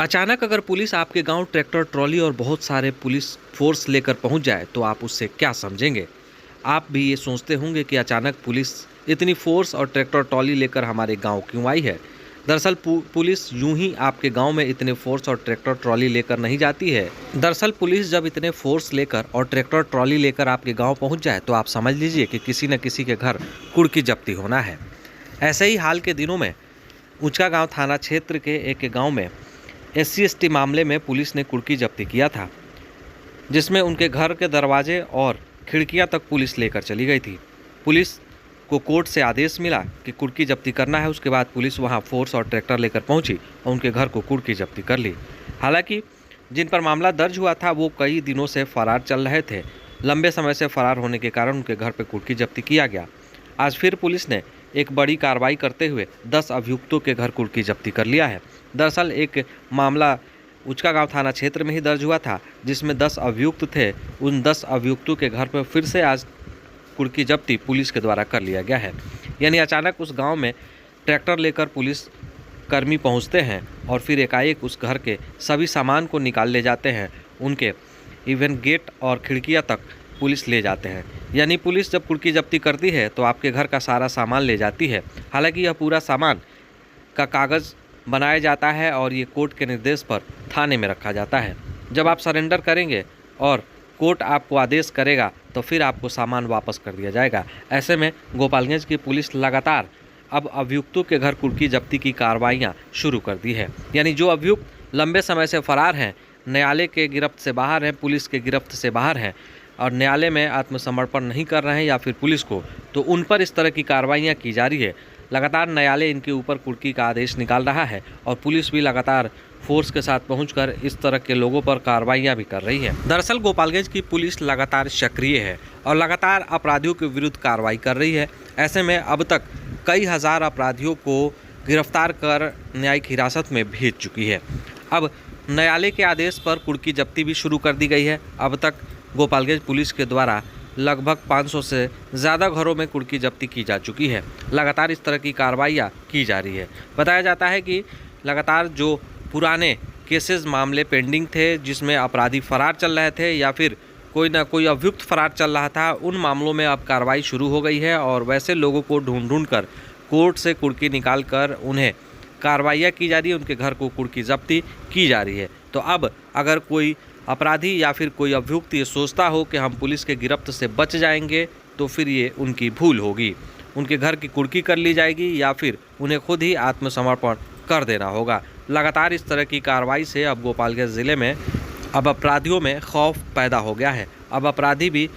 अचानक अगर पुलिस आपके गांव ट्रैक्टर ट्रॉली और बहुत सारे पुलिस फोर्स लेकर पहुंच जाए तो आप उससे क्या समझेंगे। आप भी ये सोचते होंगे कि अचानक पुलिस इतनी फोर्स और ट्रैक्टर ट्रॉली लेकर हमारे गांव क्यों आई है। दरअसल पुलिस यूं ही आपके गांव में इतने फोर्स और ट्रैक्टर ट्रॉली लेकर नहीं जाती है। दरअसल पुलिस जब इतने फोर्स लेकर और ट्रैक्टर ट्रॉली लेकर आपके गाँव पहुँच जाए तो आप समझ लीजिए कि किसी न किसी के घर कुर्की जब्ती होना है। ऐसे ही हाल के दिनों में ऊंचा गाँव थाना क्षेत्र के एक गाँव में SC/ST मामले में पुलिस ने कुर्की जब्ती किया था, जिसमें उनके घर के दरवाजे और खिड़कियां तक पुलिस लेकर चली गई थी। पुलिस को कोर्ट से आदेश मिला कि कुर्की जब्ती करना है। उसके बाद पुलिस वहां फोर्स और ट्रैक्टर लेकर पहुंची और उनके घर को कुर्की जब्ती कर ली। हालांकि जिन पर मामला दर्ज हुआ था वो कई दिनों से फरार चल रहे थे। लंबे समय से फरार होने के कारण उनके घर पर कुर्की जब्ती किया गया। आज फिर पुलिस ने एक बड़ी कार्रवाई करते हुए 10 अभियुक्तों के घर कुर्की जब्ती कर लिया है। दरअसल एक मामला ऊंचा गांव थाना क्षेत्र में ही दर्ज हुआ था, जिसमें 10 अभियुक्त थे। उन 10 अभियुक्तों के घर पर फिर से आज कुर्की जब्ती पुलिस के द्वारा कर लिया गया है। यानी अचानक उस गांव में ट्रैक्टर लेकर पुलिस कर्मी पहुंचते हैं और फिर एकाएक उस घर के सभी सामान को निकाल ले जाते हैं। उनके इवन गेट और खिड़कियां तक पुलिस ले जाते हैं। यानी पुलिस जब कुर्की जब्ती करती है तो आपके घर का सारा सामान ले जाती है। हालांकि यह पूरा सामान का कागज़ बनाया जाता है और ये कोर्ट के निर्देश पर थाने में रखा जाता है। जब आप सरेंडर करेंगे और कोर्ट आपको आदेश करेगा तो फिर आपको सामान वापस कर दिया जाएगा। ऐसे में गोपालगंज की पुलिस लगातार अब अभियुक्तों के घर कुर्की जब्ती की कार्रवाइयाँ शुरू कर दी है। यानी जो अभियुक्त लंबे समय से फरार हैं, न्यायालय के गिरफ्त से बाहर हैं, पुलिस के गिरफ्त से बाहर हैं और न्यायालय में आत्मसमर्पण नहीं कर रहे हैं या फिर पुलिस को, तो उन पर इस तरह की कार्रवाइयाँ की जा रही है। लगातार न्यायालय इनके ऊपर कुर्की का आदेश निकाल रहा है और पुलिस भी लगातार फोर्स के साथ पहुंचकर इस तरह के लोगों पर कार्रवाइयां भी कर रही है। दरअसल गोपालगंज की पुलिस लगातार सक्रिय है और लगातार अपराधियों के विरुद्ध कार्रवाई कर रही है। ऐसे में अब तक कई हजार अपराधियों को गिरफ्तार कर न्यायिक हिरासत में भेज चुकी है। अब न्यायालय के आदेश पर कुर्की जब्ती भी शुरू कर दी गई है। अब तक गोपालगंज पुलिस के द्वारा लगभग 500 से ज़्यादा घरों में कुर्की जब्ती की जा चुकी है। लगातार इस तरह की कार्रवाइयाँ की जा रही है। बताया जाता है कि लगातार जो पुराने केसेस मामले पेंडिंग थे, जिसमें अपराधी फरार चल रहे थे या फिर कोई ना कोई अभियुक्त फरार चल रहा था, उन मामलों में अब कार्रवाई शुरू हो गई है और वैसे लोगों को ढूंढ कर कोर्ट से कुर्की निकाल कर उन्हें कार्रवाइयाँ की जा रही है, उनके घर को कुर्की जब्ती की जा रही है। तो अब अगर कोई अपराधी या फिर कोई अभियुक्त ये सोचता हो कि हम पुलिस के गिरफ्त से बच जाएंगे तो फिर ये उनकी भूल होगी। उनके घर की कुर्की कर ली जाएगी या फिर उन्हें खुद ही आत्मसमर्पण कर देना होगा। लगातार इस तरह की कार्रवाई से अब गोपालगंज ज़िले में अब अपराधियों में खौफ पैदा हो गया है। अब अपराधी भी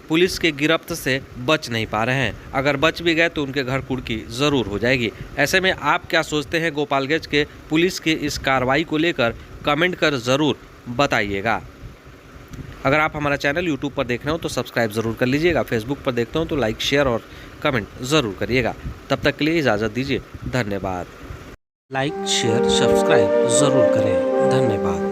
पुलिस के गिरफ्त से बच नहीं पा रहे हैं। अगर बच भी गए तो उनके घर कुर्की ज़रूर हो जाएगी। ऐसे में आप क्या सोचते हैं गोपालगंज के पुलिस के इस कार्रवाई को लेकर, कमेंट कर ज़रूर बताइएगा। अगर आप हमारा चैनल YouTube पर देख रहे हो तो सब्सक्राइब ज़रूर कर लीजिएगा। फेसबुक पर देखते हो तो लाइक, शेयर और कमेंट ज़रूर करिएगा। तब तक के लिए इजाज़त दीजिए। धन्यवाद। लाइक, शेयर, सब्सक्राइब ज़रूर करें। धन्यवाद।